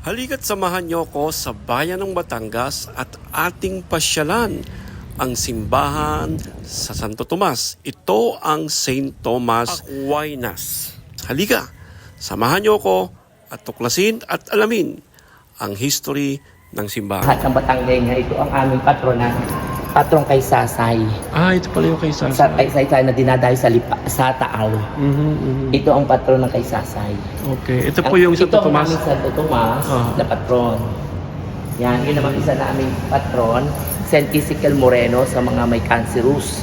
Halika't samahan niyo ako sa bayan ng Batangas at ating pasyalan ang simbahan sa Santo Tomas. Ito ang St. Thomas Aquinas. Halika, samahan niyo ako at tuklasin at alamin ang history ng simbahan. Lahat ng Batanggenya, ito ang aming patrong kay Sasay. Ito pala yung kay Sasay. Kay Sasay na dinadayo sa Taal. Ito ang patron ng kay Sasay. Okay, ito po yung Santo Tomas. Ito ang Santo Tomas na patron. Yan, yun naman isa na aming patron, St. Ezekiel Moreno sa mga may cancerous.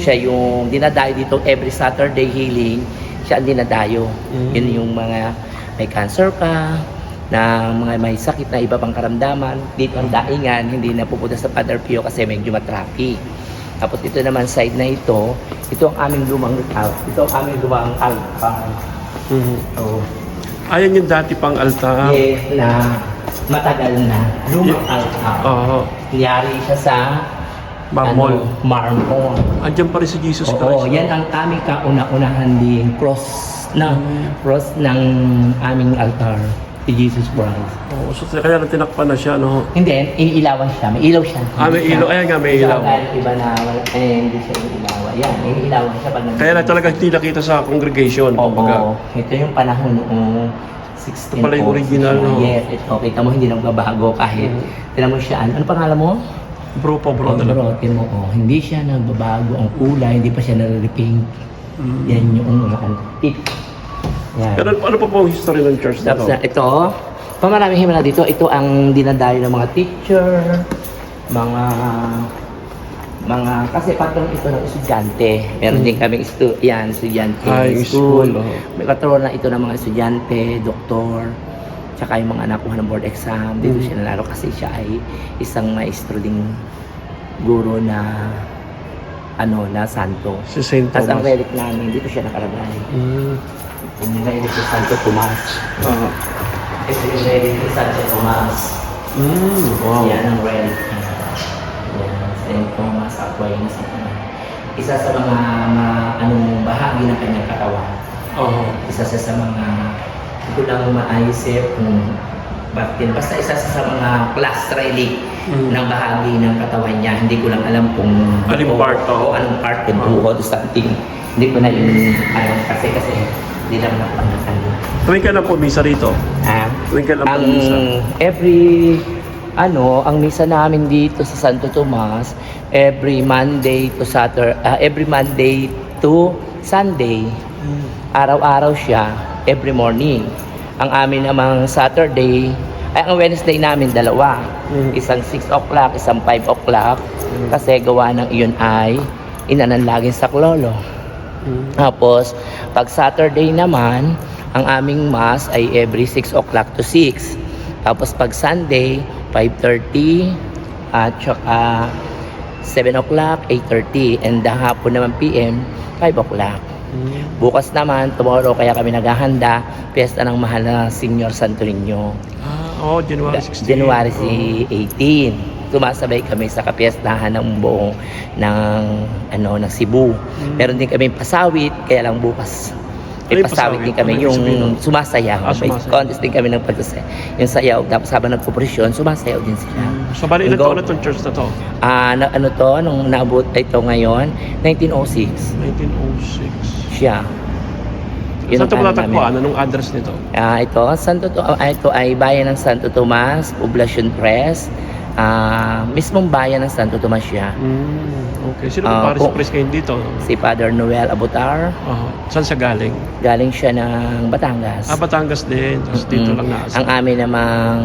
Siya yung dinadayo dito every Saturday healing. Siya ang dinadayo. Yun yung mga may cancer ka, na mga may sakit na iba pang karamdaman. Dito ang daingan, hindi na pupunta sa Padre Pio kasi medyo matraffic. Tapos ito naman side na ito ang aming lumang altar. So, Ayan yung dati pang altar. yes, na matagal na lumang altar. Niyari siya sa Marmol. Marmol. Andiyan pa rin si Jesus Christ. Oo, yan ang aming kauna-unahan din cross ng aming altar. Si Jesus Christ. So kaya tinakpan na siya, no? Hindi, iniilawan siya. May ilaw siya. May ilaw. Ayan nga, may ilaw. Iba na, hindi siya iniilawan. Yan, iniilawan siya pag Kaya na talaga hindi nakita sa congregation. Oo, ito yung panahon noong 16. Ito pala yung original, no? Yes, ito. Kita mo, hindi nagbabago kahit. Tinan mo siya. Ano pangalan mo? Bro talaga. Bro, tinan mo. Hindi siya nagbabago. Ang kulay, hindi pa siya nare-repaint. Yan yung tip. Yan. Pero ano pa po ang history ng church na to? Ito, pamaraming himala dito. Ito ang dinadayo ng mga teacher, mga kasi patron ito ng estudyante. Meron din kaming estudyante school. May patron na ito ng mga estudyante, doktor, tsaka yung mga nakuha ng board exam. Dito siya nalaro kasi siya ay isang maestro ding guro na na santo. Si St. Tapos ang Thomas. relic namin, dito siya nakalagay. Yung relic ni Santo Tomas. Ito yung relic ni Santo Tomas. Wow. Yan ang relic niya. Yan, St. Thomas Aquinas. Isa sa mga bahagi ng kanyang katawan. Isa sa mga hindi ko lang maayosip kung bakit. Basta isa sa mga class relic ng bahagi ng katawan niya. Hindi ko lang alam kung anong part to? Anong part kung buhod o something. Hindi ko na alam kasi hindi lang napangakan. Tuwing ka lang po misa rito? Tuwing ka lang po misa? Ang misa namin dito sa Santo Tomas, every Monday to Sunday. Araw-araw siya, every morning. Ang amin namang ang Wednesday namin dalawa. Isang 6 o'clock, isang 5 o'clock. Kasi gawa ng iyon ay inanalangin sa Klolo. Tapos, pag Saturday naman, ang aming mass ay every 6 o'clock to 6. Tapos pag Sunday, 5:30 at saka 7 o'clock, 8:30. And hapon naman PM, 5 o'clock. Bukas naman, tomorrow, kaya kami naghahanda, piyesta ng mahal na Senior Santo Niño. January 16. January 18. Sumasabay kami sa kapiestahan ng buong ng Cebu. Meron din kami pasawit, kaya lang bukas. May pasawit din kami, yung sumasayaw. May contest din kami ng pagsasayaw. Yung sayaw, tapos habang nagpo-prosyon, sumasayaw din sila. So, bali ilan taon na itong church na to? Nung naabot ito ngayon, 1906. 1906. Siya. Saan ito matatagpuan? Anong address nito? Ito ay bayan ng Santo Tomas, Poblacion Press. Mismong bayan ng Santo Tomas siya. Okay. Sino ba paris priest kayo dito? Si Father Noel Abutar. Saan siya galing? Galing siya ng Batangas. Batangas din. Tapos dito lang naasa. Ang amin namang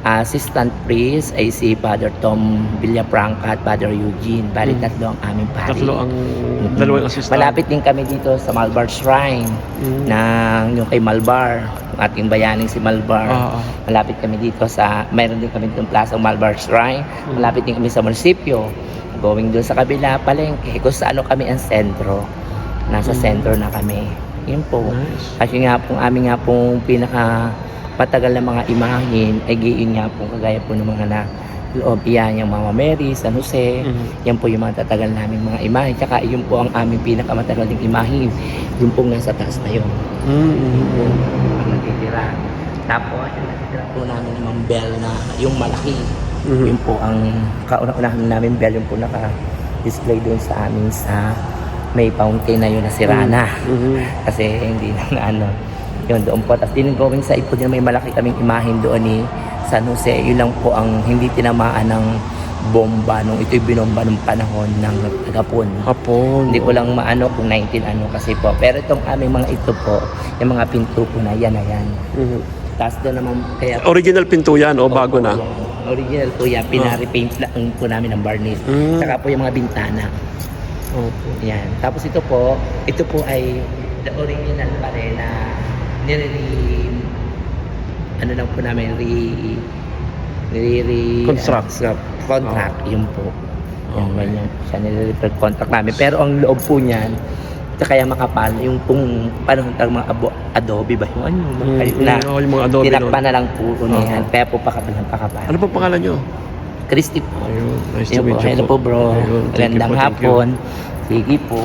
assistant priest ay si Father Tom Villafranca at Father Eugene. Bali tatlo ang aming pari. Dalawang assistant. Malapit din kami dito sa Malbar Shrine. Yung kay Malbar. Ating bayaning si Malbar. Malapit kami dito mayroon din kami dito Plaza Malbar Shrine. Malapit din kami sa munisipyo. Going doon sa kabila, palengke, kung saan kami ang sentro. Nasa sentro na kami. Yun po. Nice. Kasi nga po, amin nga pong pinaka matagal na mga imahin, ay giin nga po, kagaya po ng mga loob. Yan, yung Mama Mary, San Jose. Yan po yung mga tatagal namin mga imahin. Tsaka yun po ang aming pinakamatagal ding imahin. Yun po nasa taas na yun. Ang natitira. Tapos, yung natitira po namin namang bell na yung malaki. Mhm. Yun po ang kauna-unahan namin bell, yung po naka-display doon sa amin sa may fountain na yun na sira na. Mhm. Kasi hindi na ano, yun doon po. Tapos din going sa ipod yun, may malaki kaming imahin doon ni San Jose. Yun lang po ang hindi tinamaan ng bomba nung ito'y binomba nung panahon ng Hapon. Hapon. Hindi ko lang maano kung 19 ano kasi po. Pero itong aming mga ito po, yung mga pinto po na yan na yan. Mhm. Tapos doon naman kaya Original pinto yan o bago na? yan. Original po yan, pinarepaint lang po namin ng varnish. Mm. Saka po yung mga bintana. Opo. Yan. Tapos ito po ay the original pa rin na ano lang po namin Construct. contract yun po. Yung ganyan siya nire-repair contract namin. Pero ang loob po niyan kaya makapal yung kung panahon ng mga adobe ba yung ano na yung mga adobe tinakpan nun. na lang po yan. Kaya po pakapal. Ano po pangalan nyo? Christy po. Ayun, nice to Yun meet po. you Hello po bro. Ayun, thank you Magandang po, thank you. hapon. Sige po.